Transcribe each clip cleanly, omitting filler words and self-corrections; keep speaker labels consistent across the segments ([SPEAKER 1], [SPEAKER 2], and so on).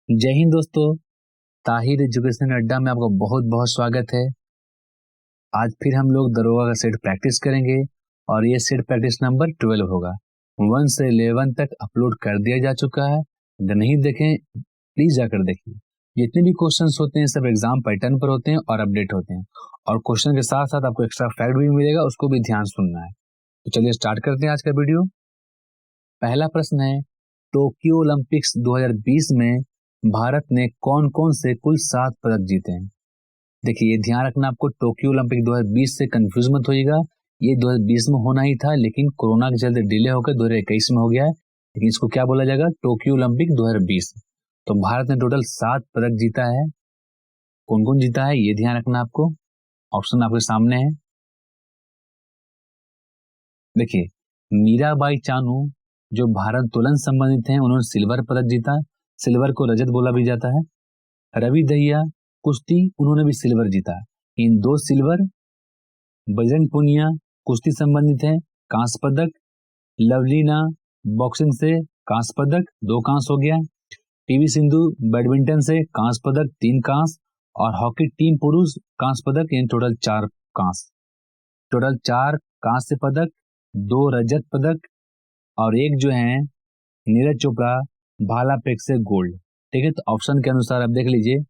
[SPEAKER 1] जय हिंद दोस्तों। ताहिर एजुकेशन अड्डा में आपका बहुत बहुत स्वागत है। आज फिर हम लोग दरोगा का सेट प्रैक्टिस करेंगे और ये सेट प्रैक्टिस नंबर 12 होगा। 1 से 11 तक अपलोड कर दिया जा चुका है। अगर नहीं देखें प्लीज जाकर देखिए। जितने भी क्वेश्चंस होते हैं सब एग्जाम पैटर्न पर होते हैं और अपडेट होते हैं, और क्वेश्चन के साथ साथ आपको एक्स्ट्रा फैक्ट भी मिलेगा, उसको भी ध्यान सुनना है। तो चलिए स्टार्ट करते हैं आज का वीडियो। पहला प्रश्न है, टोक्यो ओलंपिक्स 2020 में भारत ने कौन कौन से कुल 7 पदक जीते हैं। देखिए ये ध्यान रखना, आपको टोक्यो ओलंपिक 2020 से कंफ्यूज मत होइएगा। ये 2020 में होना ही था, लेकिन कोरोना के चलते डिले होकर 2021 में हो गया है, लेकिन इसको क्या बोला जाएगा, टोक्यो ओलंपिक 2020। तो भारत ने टोटल 7 पदक जीता है। कौन कौन जीता है ये ध्यान रखना आपको। ऑप्शन आपके सामने है। देखिए, मीराबाई चानू जो भारोत्तोलन संबंधित हैं, उन्होंने सिल्वर पदक जीता। सिल्वर को रजत बोला भी जाता है। रवि दहिया कुश्ती, उन्होंने भी सिल्वर जीता। इन 2 सिल्वर। बजरंग पुनिया कुश्ती संबंधित है, कांस्य पदक। लवलीना बॉक्सिंग से कांस्य पदक, 2 कांस्य हो गया। पीवी सिंधु बैडमिंटन से कांस्य पदक, 3 कांस्य। और हॉकी टीम पुरुष कांस्य पदक, इन टोटल 4 कांस्य। टोटल 4 कांस्य पदक, 2 रजत पदक और 1 जो है नीरज चोपड़ा भाला फेंक से गोल्ड। ठीक है, तो ऑप्शन के अनुसार आप देख लीजिए,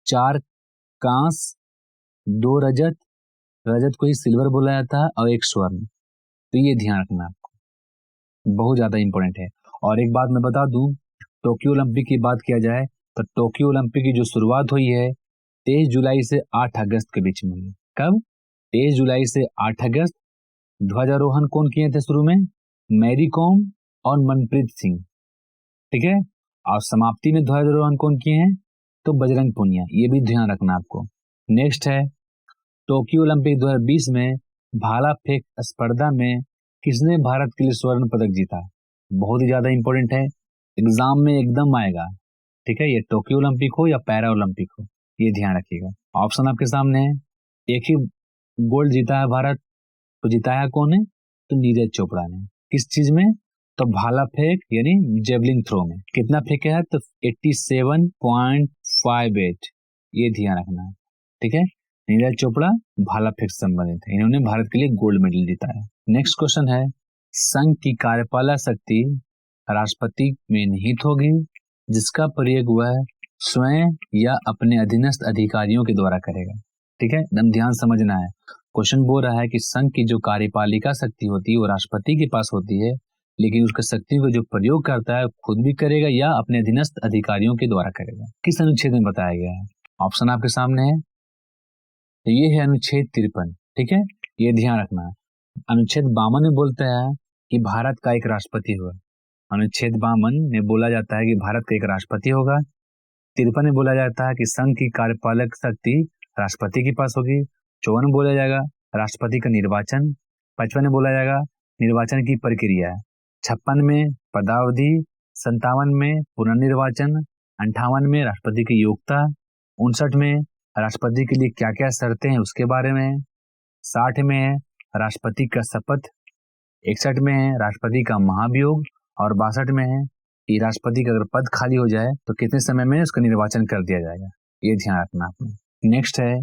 [SPEAKER 1] 4 कांस्य, 2 रजत, रजत को ही सिल्वर बोला जाता है, और 1 स्वर्ण। तो ये ध्यान रखना आपको, बहुत ज्यादा इंपॉर्टेंट है। और एक बात मैं बता दूं, टोक्यो ओलंपिक की बात किया जाए तो टोक्यो ओलंपिक की जो शुरुआत हुई है 23 जुलाई से 8 अगस्त के बीच में हुई। कब? 23 जुलाई से 8 अगस्त। ध्वजारोहण कौन किए थे शुरू में? मैरी कॉम और मनप्रीत सिंह। ठीक है, और समाप्ति में ध्वजारोहण कौन किए हैं? तो बजरंग पुनिया। ये भी ध्यान रखना आपको। नेक्स्ट है, टोक्यो ओलंपिक 2020 में भाला फेंक स्पर्धा में किसने भारत के लिए स्वर्ण पदक जीता? बहुत ही ज्यादा इंपॉर्टेंट है, एग्जाम में एकदम आएगा। ठीक है, ये टोक्यो ओलंपिक हो या पैरा ओलंपिक हो, ये ध्यान रखिएगा। ऑप्शन आपके सामने है। एक ही गोल्ड जीता है भारत, तो जिताया कौन है? तो नीरज चोपड़ा ने। किस चीज में? तो भाला फेंक यानी जेवलिंग थ्रो में। कितना फेंका है? तो 87.58। ये ध्यान रखना है। ठीक है, नीरज चोपड़ा भाला फेंक संबंधित है, इन्होंने भारत के लिए गोल्ड मेडल जीता है। नेक्स्ट क्वेश्चन है, संघ की कार्यपालक शक्ति राष्ट्रपति में निहित होगी जिसका प्रयोग वह स्वयं या अपने अधीनस्थ अधिकारियों के द्वारा करेगा। ठीक है, एकदम ध्यान समझना है। क्वेश्चन बोल रहा है कि संघ की जो कार्यपालिका शक्ति होती है वो राष्ट्रपति के पास होती है, लेकिन उसकी शक्तियों का जो प्रयोग करता है खुद भी करेगा या अपने अधीनस्थ अधिकारियों के द्वारा करेगा। किस अनुच्छेद में बताया गया है? ऑप्शन आपके सामने है। तो ये है अनुच्छेद 53। ठीक है, ये ध्यान रखना है। अनुच्छेद 52 में बोलता है कि भारत का एक राष्ट्रपति होगा। अनुच्छेद 52 में बोला जाता है कि भारत का एक राष्ट्रपति होगा। 53 में बोला जाता है कि संघ की कार्यपालक शक्ति राष्ट्रपति के पास होगी। 54 में बोला जाएगा राष्ट्रपति का निर्वाचन। 55 में बोला जाएगा निर्वाचन की प्रक्रिया। 56 में पदावधि। 57 में पुनर्निर्वाचन। 58 में राष्ट्रपति की योग्यता। 59 में राष्ट्रपति के लिए क्या क्या शर्तें हैं उसके बारे में। 60 में है राष्ट्रपति का शपथ। 61 में है राष्ट्रपति का महाभियोग। और 62 में है कि राष्ट्रपति का अगर पद खाली हो जाए तो कितने समय में उसका निर्वाचन कर दिया जाएगा। ये ध्यान रखना आपने। नेक्स्ट है,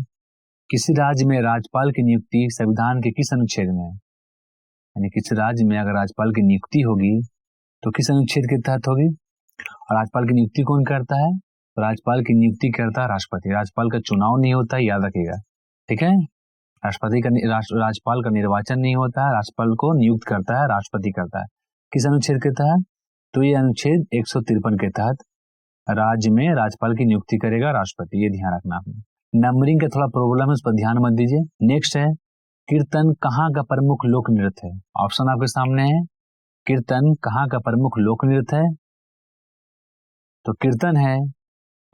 [SPEAKER 1] किसी राज्य में राज्यपाल की नियुक्ति संविधान के किस अनुच्छेद में है? यानी किसी राज्य में अगर राज्यपाल की नियुक्ति होगी तो किस अनुच्छेद के तहत होगी? और राज्यपाल की नियुक्ति कौन करता है? तो राज्यपाल की नियुक्ति करता है राष्ट्रपति। राज्यपाल का चुनाव नहीं होता है, याद रखिएगा। ठीक है, राष्ट्रपति का राज्यपाल का निर्वाचन नहीं होता है, राज्यपाल को नियुक्त करता है राष्ट्रपति करता है। किस अनुच्छेद के तहत? तो ये अनुच्छेद 153 के तहत राज्य में राज्यपाल की नियुक्ति करेगा राष्ट्रपति। ये ध्यान रखना आपने। नंबरिंग का थोड़ा प्रॉब्लम है, उस पर ध्यान मत दीजिए। नेक्स्ट है, कीर्तन कहाँ का प्रमुख लोक नृत्य है? ऑप्शन आपके सामने है। कीर्तन कहाँ का प्रमुख लोक नृत्य है? तो कीर्तन है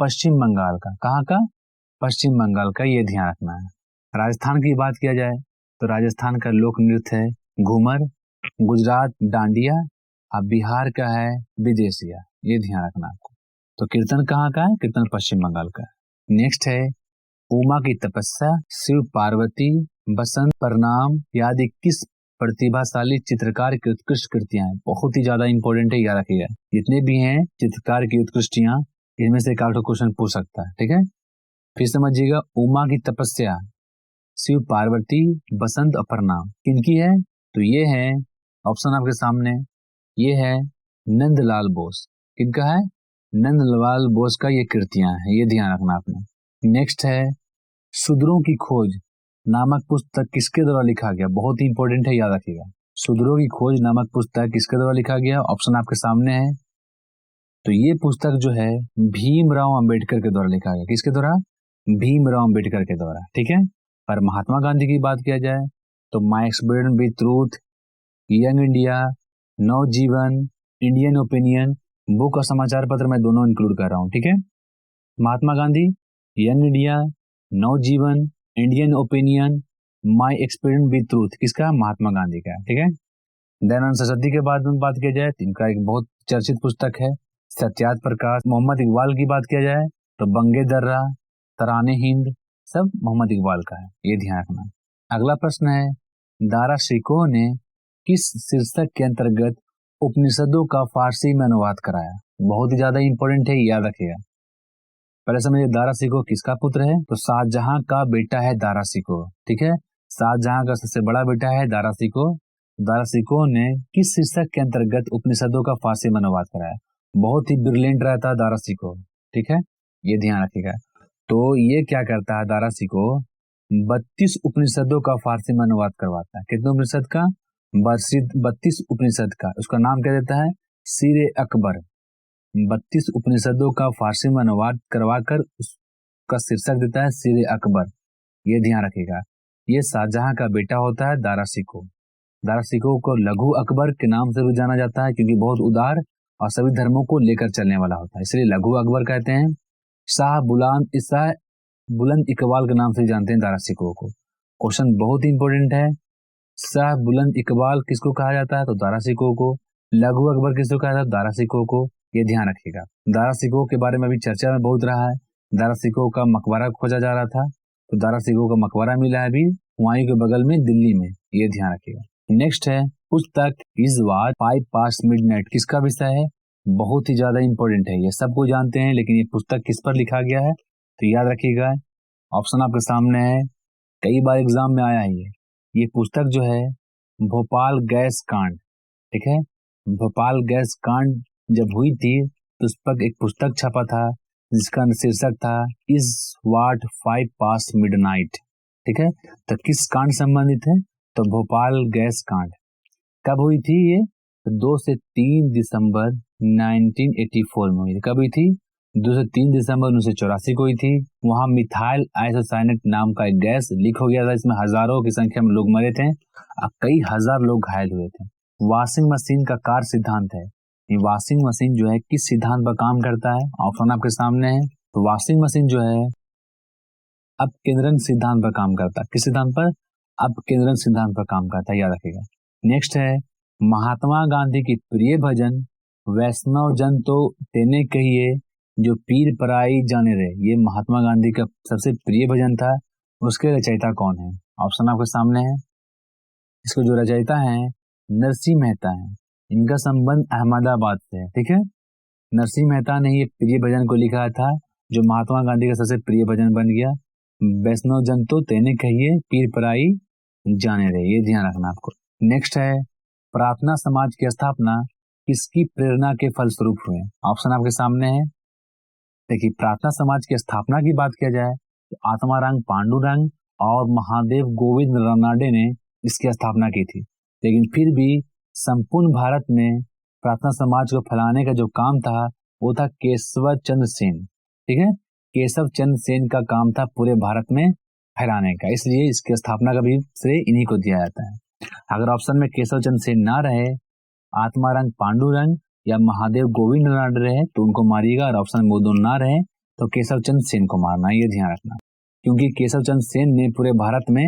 [SPEAKER 1] पश्चिम बंगाल का। कहाँ का? पश्चिम बंगाल का। ये ध्यान रखना है। राजस्थान की बात किया जाए तो राजस्थान का लोक नृत्य है घूमर। गुजरात डांडिया। अब बिहार का है विदेशिया। ये ध्यान रखना आपको। तो कीर्तन कहाँ का है? कीर्तन पश्चिम बंगाल का है। नेक्स्ट है, उमा की तपस्या, शिव पार्वती, बसंत प्रणाम आदि किस प्रतिभाशाली चित्रकार की उत्कृष्ट कृतियां हैं, बहुत ही ज्यादा इंपॉर्टेंट है, याद रखिएगा। जितने भी हैं चित्रकार की उत्कृष्टियां, इनमें से एक आउट क्वेश्चन पूछ सकता है, ठीक है। फिर समझिएगा, उमा की तपस्या, शिव पार्वती बसंत अपर्णा किनकी है? तो ये है ऑप्शन आपके सामने, ये है नंदलाल बोस। किनका है? नंदलाल बोस का ये कृतियां हैं, ये ध्यान रखना आपने। नेक्स्ट है शूद्रों की खोज नामक पुस्तक किसके द्वारा लिखा गया? बहुत ही इंपॉर्टेंट है, याद रखिएगा। शूद्रों की खोज नामक पुस्तक किसके द्वारा लिखा गया? ऑप्शन आपके सामने है। तो ये पुस्तक जो है भीमराव अंबेडकर के द्वारा लिखा गया। किसके द्वारा? भीमराव अंबेडकर के द्वारा, ठीक है। और महात्मा गांधी की बात किया जाए तो my experience with truth, young India, Navjeevan, Indian opinion, book और समाचार पत्र मैं दोनों इंक्लूड कर रहा हूँ, ठीक है। Mahatma Gandhi, Young India, Navjeevan, Indian Opinion, my experience with truth, किसका? महात्मा गांधी का, ठीक है। दयानंद सरस्वती के बाद में बात किया जाए तो इनका एक बहुत चर्चित पुस्तक है सत्याग्रह प्रकाश। मोहम्मद इकबाल की बात किया जाए तो बंगे दर्रा, तराने हिंद, सब मोहम्मद इकबाल का है, ये ध्यान रखना। अगला प्रश्न है, दारा शिकोह ने किस शीर्षक के अंतर्गत उपनिषदों का फारसी में अनुवाद कराया? बहुत ही ज्यादा इंपॉर्टेंट है, याद रखिएगा। पहले समझिए, दारा शिकोह किसका पुत्र है? तो शाहजहां का बेटा है दारा शिकोह, ठीक है। शाहजहां का सबसे बड़ा बेटा है दारा शिकोह। दारा शिकोह ने किस शीर्षक के अंतर्गत उपनिषदों का फारसी में अनुवाद कराया? बहुत ही ब्रिलियंट रहता है दारा शिकोह, ठीक है, ये ध्यान रखिएगा। तो ये क्या करता है दारा शिकोह? 32 उपनिषदों का फारसी में अनुवाद करवाता है। कितने उपनिषद का? 32 उपनिषद का। उसका नाम क्या देता है? सीरे अकबर। 32 उपनिषदों का फारसी में अनुवाद करवाकर उसका शीर्षक देता है सीरे अकबर, ये ध्यान रखिएगा। ये शाहजहां का बेटा होता है दारा शिकोह। दारा शिकोह को लघु अकबर के नाम से भी जाना जाता है, क्योंकि बहुत उदार और सभी धर्मों को लेकर चलने वाला होता है, इसलिए लघु अकबर कहते हैं। शाह बुलंद इकबाल के नाम से जानते हैं दारा शिकोह को। क्वेश्चन बहुत इंपॉर्टेंट है। शाह बुलंद इकबाल किसको कहा जाता है? तो दारा शिकोह को। लघु अकबर किसको कहा जाता है? दारा शिकोह को, ये ध्यान रखिएगा। दारा शिकोह के बारे में अभी चर्चा में बहुत रहा है। दारा शिकोह का मकबरा खोजा जा रहा था, तो दारा शिकोह का मकबरा मिला है अभी हुमायूं के बगल में दिल्ली में, ये ध्यान रखिएगा। नेक्स्ट है पुस्तक इज वाट 5 past midnight, किसका विषय है? बहुत ही ज्यादा इंपॉर्टेंट है, ये सबको जानते हैं, लेकिन ये पुस्तक किस पर लिखा गया है? तो याद रखिएगा, ऑप्शन आपके सामने है, कई बार एग्जाम में आया है ये पुस्तक जो है भोपाल गैस कांड, ठीक है। भोपाल गैस कांड जब हुई थी तो उस पर एक पुस्तक छपा था जिसका शीर्षक था इज वाट 5 past midnight, ठीक है। तो किस कांड संबंधित है? तो भोपाल गैस कांड। कब हुई थी ये? तो 2 से 3 दिसंबर 1984 में हुई थी। कब हुई थी? 2 से 3 दिसंबर 1984 को हुई थी। वहां मिथाइल आइसोसाइनेट नाम का एक गैस लीक हो गया था, इसमें हजारों की संख्या में लोग मरे थे और कई हजार लोग घायल हुए थे। वॉशिंग मशीन का कार्य सिद्धांत है, ये वॉशिंग मशीन जो है किस सिद्धांत पर काम करता है? ऑप्शन आपके सामने है। तो वॉशिंग मशीन जो है अपकेंद्रण सिद्धांत पर काम करता है। किस सिद्धांत पर? अपकेंद्रण सिद्धांत पर काम करता है, याद रखिएगा। नेक्स्ट है महात्मा गांधी की प्रिय भजन वैष्णव जन तो तेने कहिए जो पीर पराई जाने रहे, ये महात्मा गांधी का सबसे प्रिय भजन था। उसके रचयिता कौन है? ऑप्शन आपके सामने है। इसको जो रचयिता है नरसिंह मेहता है, इनका संबंध अहमदाबाद से है, ठीक है। नरसिंह मेहता ने ये प्रिय भजन को लिखा था, जो महात्मा गांधी का सबसे प्रिय भजन बन गया। वैष्णव जन तो तेने कहिए पीर पराई जाने रहे, ये ध्यान रखना आपको। नेक्स्ट है प्रार्थना समाज की स्थापना किसकी प्रेरणा के फलस्वरूप हुए? ऑप्शन आपके सामने है। देखिए, प्रार्थना समाज की स्थापना की बात किया जाए तो आत्माराम पांडुरंग और महादेव गोविंद रानडे ने इसकी स्थापना की थी, लेकिन फिर भी संपूर्ण भारत में प्रार्थना समाज को फैलाने का जो काम था वो था केशव चंद्र सेन, ठीक है। केशव चंद्र सेन का काम था पूरे भारत में फैलाने का, इसलिए इसकी स्थापना का भी श्रेय इन्हीं को दिया जाता है। अगर ऑप्शन में केशव चंद्र सेन ना रहे, आत्माराम पांडुरंग या महादेव गोविंद रानडे रहे तो उनको मारिएगा, और ऑप्शन में वो दोनों ना रहे तो केशव चंद्र सेन को मारना, ये ध्यान रखना, क्योंकि केशव चंद्र सेन ने पूरे भारत में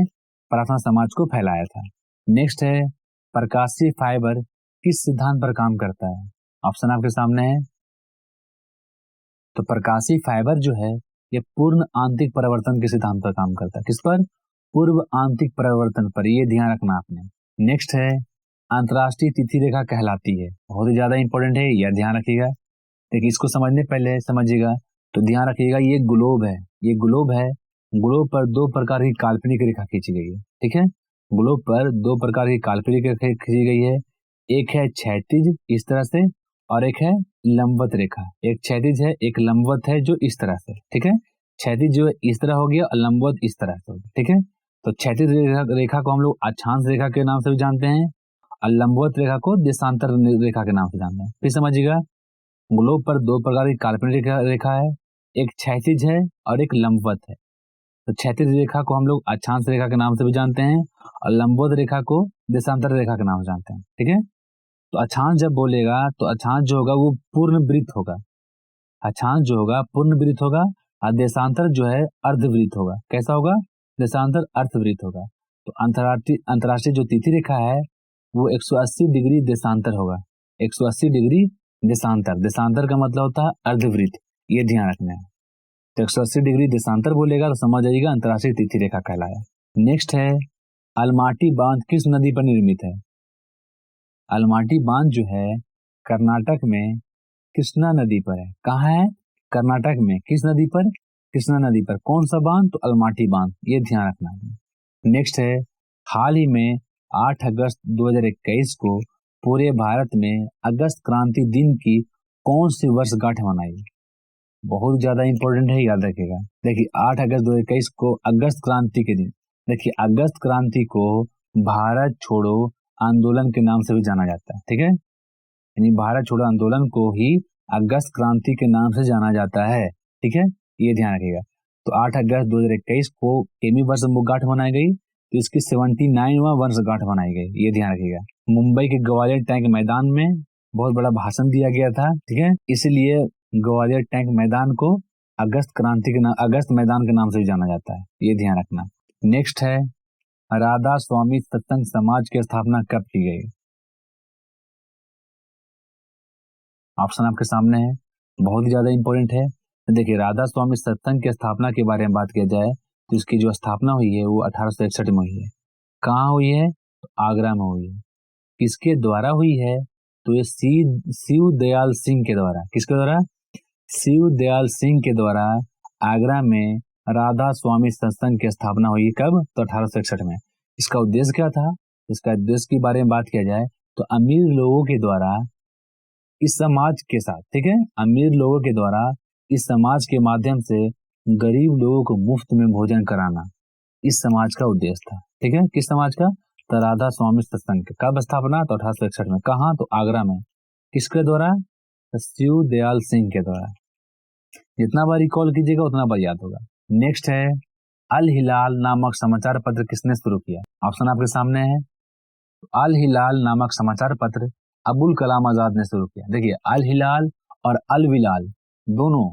[SPEAKER 1] प्रार्थना समाज को फैलाया था। नेक्स्ट है प्रकाशीय फाइबर किस सिद्धांत पर काम करता है? ऑप्शन आपके सामने है। तो प्रकाशीय फाइबर जो है ये पूर्ण आंतरिक परिवर्तन के सिद्धांत पर काम करता है। किस पर? पूर्व आंतरिक परिवर्तन पर, ये ध्यान रखना आपने। नेक्स्ट है अंतर्राष्ट्रीय तिथि रेखा कहलाती है, बहुत ही ज्यादा इंपॉर्टेंट है, यह ध्यान रखिएगा। देखिए इसको समझने पहले समझिएगा तो ध्यान रखिएगा, ये ग्लोब है, ये ग्लोब है। ग्लोब पर दो प्रकार की काल्पनिक रेखा खींची गई है, ठीक है। ग्लोब पर दो प्रकार की काल्पनिक रेखा खींची गई है, एक है क्षैतिज इस तरह से और एक है लंबवत रेखा। एक क्षैतिज है, एक लंबवत है जो इस तरह से, ठीक है। क्षैतिज जो है इस तरह हो गया और लंबवत इस तरह से हो गया, ठीक है। तो क्षैतिज रेखा को हम लोग अक्षांश रेखा के नाम से भी जानते हैं और लंबवत रेखा को देशांतर रेखा के नाम से जानते हैं। फिर समझिएगा, ग्लोब पर दो प्रकार की काल्पनिक रेखा है, एक क्षैतिज है और एक लंबवत है। तो क्षैतिज रेखा को हम लोग अक्षांश रेखा के नाम से भी जानते हैं और लंबवत रेखा को देशांतर रेखा के नाम से जानते हैं, ठीक है। तो अक्षांश जब बोलेगा तो अक्षांश जो होगा वो पूर्ण वृत्त होगा, अक्षांश जो होगा पूर्ण वृत्त होगा और देशांतर जो है अर्धवृत्त होगा। कैसा होगा? देशांतर अर्धवृत्त होगा। तो अंतर्राष्ट्रीय जो तिथि रेखा है वो 180 डिग्री देशांतर होगा, 180 डिग्री देशांतर। देशांतर का मतलब होता है अर्धवृत्त, ये ध्यान रखना है। तो 180 डिग्री देशांतर बोलेगा तो समझ जाइएगा अंतर्राष्ट्रीय तिथि रेखा कहलाया। नेक्स्ट है अलमाटी बांध किस नदी पर निर्मित है? अलमाटी बांध जो है कर्नाटक में कृष्णा नदी पर है। कहाँ है? कर्नाटक में। किस नदी पर? कृष्णा नदी पर। कौन सा बांध? तो अलमाटी बांध, ये ध्यान रखना है। नेक्स्ट है हाल ही में 8 अगस्त 2021 को पूरे भारत में अगस्त क्रांति दिन की कौन सी वर्षगांठ मनाई? बहुत ज्यादा इंपॉर्टेंट है, याद रखिएगा। देखिए 8 अगस्त 2021 को अगस्त क्रांति के दिन, देखिए अगस्त क्रांति को भारत छोड़ो आंदोलन के नाम से भी जाना जाता है, ठीक है। यानी भारत छोड़ो आंदोलन को ही अगस्त क्रांति के नाम से जाना जाता है, ठीक है, ये ध्यान रखिएगा। तो 8 अगस्त 2021 को कितनी वर्षगांठ मनाई गई? तो इसकी 79वां वर्षगांठ मनाई गई, ये ध्यान रखिएगा। मुंबई के ग्वालियर टैंक मैदान में बहुत बड़ा भाषण दिया गया था, ठीक है, इसलिए ग्वालियर टैंक मैदान को अगस्त मैदान के नाम से भी जाना जाता है, ये ध्यान रखना। नेक्स्ट है राधा स्वामी सत्संग समाज की स्थापना कब की गई? ऑप्शन आपके सामने है, बहुत ही ज्यादा इंपॉर्टेंट है। तो देखिए राधा स्वामी सत्संग की स्थापना के बारे में बात किया जाए तो इसकी जो स्थापना हुई है वो 1861 में हुई है। कहाँ हुई है? तो आगरा में हुई है। किसके द्वारा हुई है? तो ये शिव दयाल सिंह के द्वारा। किसके द्वारा? शिव दयाल सिंह के द्वारा आगरा में राधा स्वामी सत्संग की स्थापना हुई। कब? तो 1861 में। इसका उद्देश्य क्या था? इसका उद्देश्य के बारे में बात किया जाए तो अमीर लोगों के द्वारा इस समाज के साथ, ठीक है, अमीर लोगों के द्वारा इस समाज के माध्यम से गरीब लोगों को मुफ्त में भोजन कराना इस समाज का उद्देश्य था, ठीक है। किस समाज का? तो राधा स्वामी सत्संग। कब स्थापना? तो 1861 में। कहाँ? तो आगरा में। किसके द्वारा? शिव दयाल सिंह के द्वारा। जितना बार रिकॉल कीजिएगा उतना बार याद होगा। नेक्स्ट है अल हिलाल नामक समाचार पत्र किसने शुरू किया? ऑप्शन आपके सामने है। अल हिलाल नामक समाचार पत्र अबुल कलाम आजाद ने शुरू किया। देखिए अल हिलाल और अल विलाल दोनों,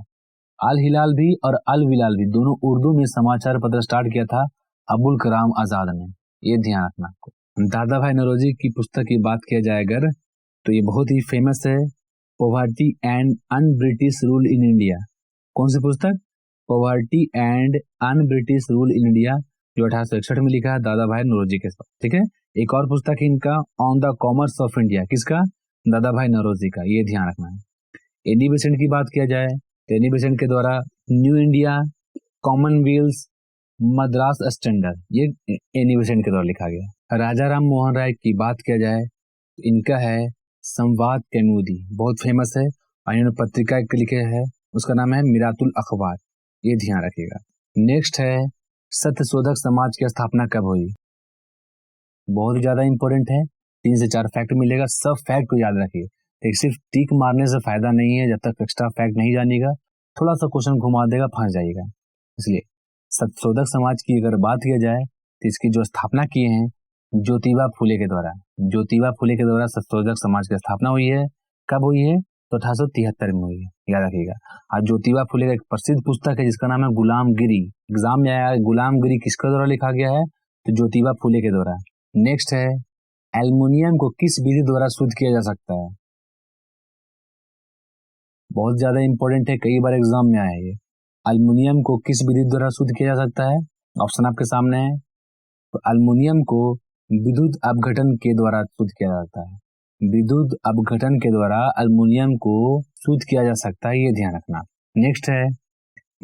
[SPEAKER 1] अल हिलाल भी और अल विलाल भी दोनों उर्दू में समाचार पत्र स्टार्ट किया था अबुल कलाम आजाद ने, ये ध्यान रखना आपको। दादा भाई नौरोजी की पुस्तक की बात किया जाए अगर तो ये बहुत ही फेमस है, poverty and un British rule in India. कौन सी पुस्तक? Poverty and un British rule in India, जो 1861 में लिखा है दादा भाई नौरोजी के साथ, ठीक है। एक और पुस्तक है इनका on the commerce of India. किसका? दादा भाई नौरोजी का, ये ध्यान रखना है। एनी बेसेंट की बात किया जाए तो एनी बेसेंट के द्वारा new India, Commonwealth, Madras standard, ये एनी बेसेंट के द्वारा लिखा गया। राजा राम मोहन राय की बात किया जाए तो इनका है संवाद कैमुदी, बहुत फेमस है और इन्होंने पत्रिका लिखे है, उसका नाम है मिरातुल अखबार, ये ध्यान रखिएगा। नेक्स्ट है सत्यशोधक समाज की स्थापना कब हुई? बहुत ही ज्यादा इंपॉर्टेंट है, 3 से 4 फैक्ट मिलेगा, सब फैक्ट को याद रखिए। एक सिर्फ टिक मारने से फायदा नहीं है, जब तक एक्स्ट्रा फैक्ट नहीं जानिएगा थोड़ा सा क्वेश्चन घुमा देगा, फंस जाइएगा। इसलिए सत्यशोधक समाज की अगर बात किया जाए तो इसकी जो स्थापना किए हैं ज्योतिबा फुले के द्वारा, ज्योतिबा फुले के द्वारा सत्यशोधक समाज की स्थापना हुई है। कब हुई है? तो 1873 में हुई है, याद रखिएगा। और ज्योतिबा फुले का एक प्रसिद्ध पुस्तक है जिसका नाम है गुलामगिरी। एग्जाम में आया गुलामगिरी किसके द्वारा लिखा गया है? तो ज्योतिबा फुले के द्वारा। नेक्स्ट है एल्युमिनियम को किस विधि द्वारा शुद्ध किया जा सकता है? बहुत ज्यादा इंपॉर्टेंट है, कई बार एग्जाम में आया है ये। एल्युमिनियम को किस विधि द्वारा शुद्ध किया जा सकता है? ऑप्शन आपके सामने है। तो एल्युमिनियम को विद्युत अपघटन के द्वारा शुद्ध किया जाता है। विद्युत अपघटन के द्वारा अल्युमिनियम को शुद्ध किया जा सकता है, ये ध्यान रखना। नेक्स्ट है,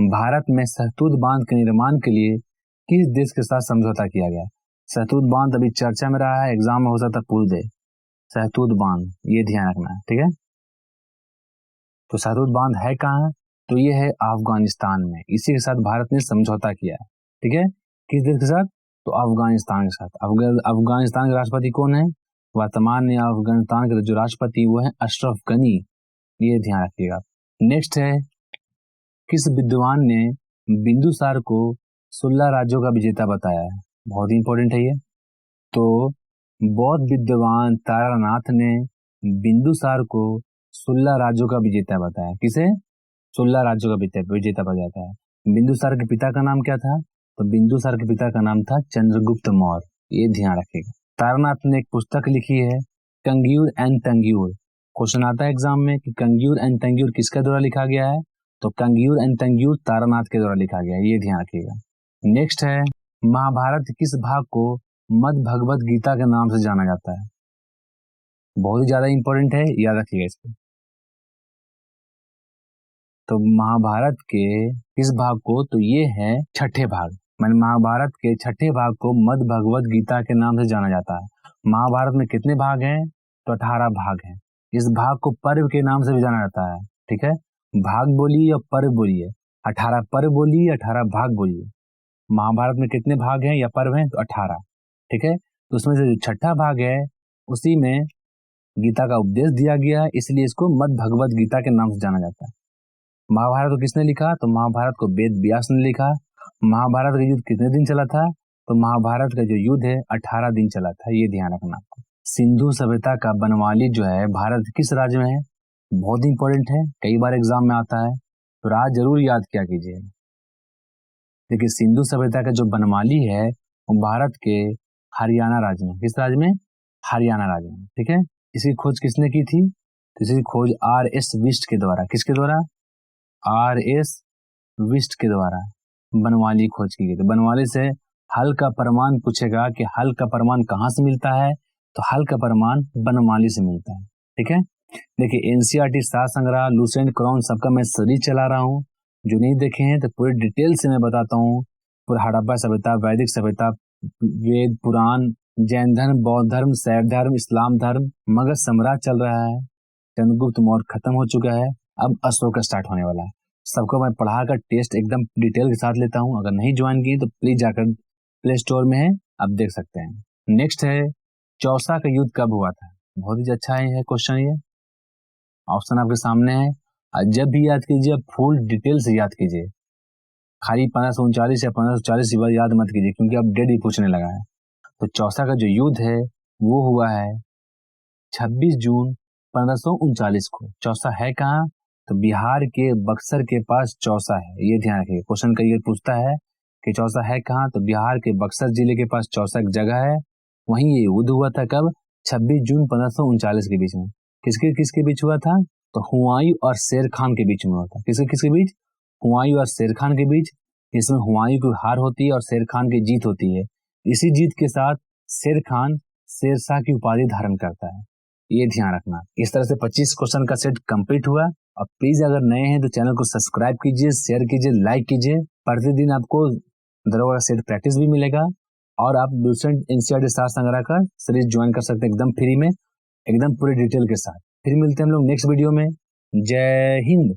[SPEAKER 1] भारत में सहतूत बांध के निर्माण के लिए किस देश के साथ समझौता किया गया? सहतूत बांध अभी चर्चा में रहा है, एग्जाम में हो सकता है पूछ दे। सहतूत बांध, ये ध्यान रखना है, ठीक है। तो सहतूत बांध है कहाँ? तो ये है अफगानिस्तान में। इसी के साथ भारत ने समझौता किया है, ठीक है। किस देश के साथ? तो अफगानिस्तान के साथ। अफगानिस्तान के राष्ट्रपति कौन है? वर्तमान में अफगानिस्तान के जो राष्ट्रपति वो है अशरफ गनी, ये ध्यान रखिएगा। नेक्स्ट है, किस विद्वान ने बिंदुसार को 16 राज्यों का विजेता बताया है? बहुत इंपॉर्टेंट है ये। तो बौद्ध विद्वान तारानाथ ने बिंदुसार को 16 राज्यों का विजेता बताया। किसे? 16 राज्यों का विजेता बताया है। बिंदुसार के पिता का नाम क्या था? तो बिंदुसार के पिता का नाम था चंद्रगुप्त मौर्य, ये ध्यान रखिएगा। तारानाथ ने एक पुस्तक लिखी है कंग्यूर एंड तंग्यूर। क्वेश्चन आता है एग्जाम में कि कंग्यूर एंड तंग्यूर किसके द्वारा लिखा गया है? तो कंग्यूर एंड तंग्यूर तारानाथ के द्वारा लिखा गया है, ये ध्यान रखिएगा। नेक्स्ट है, महाभारत किस भाग को मद भगवत गीता के नाम से जाना जाता है? बहुत ही ज्यादा इंपॉर्टेंट है, याद रखिएगा इसको। तो महाभारत के किस भाग को? तो ये है छठे भाग, मैंने महाभारत के छठे भाग को मद भगवत गीता के नाम से जाना जाता है। महाभारत में कितने भाग हैं? तो 18 भाग हैं। इस भाग को पर्व के नाम से भी जाना जाता है, ठीक है। भाग बोलिए या पर्व बोलिए, 18 पर्व बोलिए, 18 भाग बोलिए। महाभारत में कितने भाग हैं या पर्व हैं? तो 18, ठीक है। तो उसमें से जो छठा भाग है उसी में गीता का उपदेश दिया गया है, इसलिए इसको मद भगवत गीता के नाम से जाना जाता है। महाभारत को किसने लिखा? तो महाभारत को वेद व्यास ने लिखा। महाभारत का युद्ध कितने दिन चला था? तो महाभारत का जो युद्ध है 18 दिन चला था, ये ध्यान रखना आपको। सिंधु सभ्यता का बनवाली जो है भारत किस राज्य में है? बहुत इंपॉर्टेंट है, कई बार एग्जाम में आता है, तो राज्य जरूर याद किया कीजिए। देखिए सिंधु सभ्यता का जो बनवाली है वो भारत के हरियाणा राज्य में। किस राज्य में? हरियाणा राज्य में, ठीक है। इसकी खोज किसने की थी? तो इसकी खोज R.S. विस्ट के द्वारा। किसके द्वारा? R.S. विस्ट के द्वारा बनवाली खोज की गई। तो बनवाली से हल का प्रमाण पूछेगा कि हल का प्रमाण कहाँ से मिलता है? तो हल का प्रमाण बनवाली से मिलता है, ठीक है। देखिए एनसीईआरटी सात संग्रह, लूसेंट क्राउन सबका मैं सीरीज चला रहा हूँ। जो नहीं देखे हैं तो पूरे डिटेल से मैं बताता हूँ। पूरा हड़प्पा सभ्यता, वैदिक सभ्यता, वेद पुराण, जैन धर्म, बौद्ध धर्म, शैव धर्म, इस्लाम धर्म, मगध साम्राज्य चल रहा है, चंद्रगुप्त मौर्य खत्म हो चुका है, अब अशोक स्टार्ट होने वाला है। सबको मैं पढ़ाकर टेस्ट एकदम डिटेल के साथ लेता हूँ। अगर नहीं ज्वाइन किए तो प्लीज जाकर प्ले स्टोर में है, आप देख सकते हैं। नेक्स्ट है, चौसा का युद्ध कब हुआ था? बहुत ही अच्छा है क्वेश्चन, ये ऑप्शन आपके सामने है। जब भी याद कीजिए फुल डिटेल से याद कीजिए, खाली 1539 या 1540 याद मत कीजिए, क्योंकि अब डेट ही पूछने लगा है। तो चौसा का जो युद्ध है वो हुआ है 26 जून 1539 को। चौसा है कहाँ? तो बिहार के बक्सर के पास चौसा है, ये ध्यान रखिए। क्वेश्चन कई बार पूछता है कि चौसा है कहाँ? तो बिहार के बक्सर जिले के पास चौसा एक जगह है, वहीं ये युद्ध हुआ था। कब? 26 जून 1539 के बीच में। किसके किसके बीच हुआ था? तो हुमायूं और शेर खान के बीच में हुआ था। किसके किसके बीच? हुमायूं और शेर खान के बीच। इसमें हुमायूं की हार होती है और शेर खान की जीत होती है। इसी जीत के साथ शेर खान शेरशाह की उपाधि धारण करता है, ये ध्यान रखना। इस तरह से 25 क्वेश्चन का सेट कंप्लीट हुआ। और प्लीज अगर नए हैं तो चैनल को सब्सक्राइब कीजिए, शेयर कीजिए, लाइक कीजिए। प्रतिदिन आपको दरोगा का सेट प्रैक्टिस भी मिलेगा और आप दूसरे एनसीईआरटी सात संग्रह का सीरीज ज्वाइन कर सकते हैं एकदम फ्री में, एकदम पूरे डिटेल के साथ। फिर मिलते हैं हम लोग नेक्स्ट वीडियो में। जय हिंद।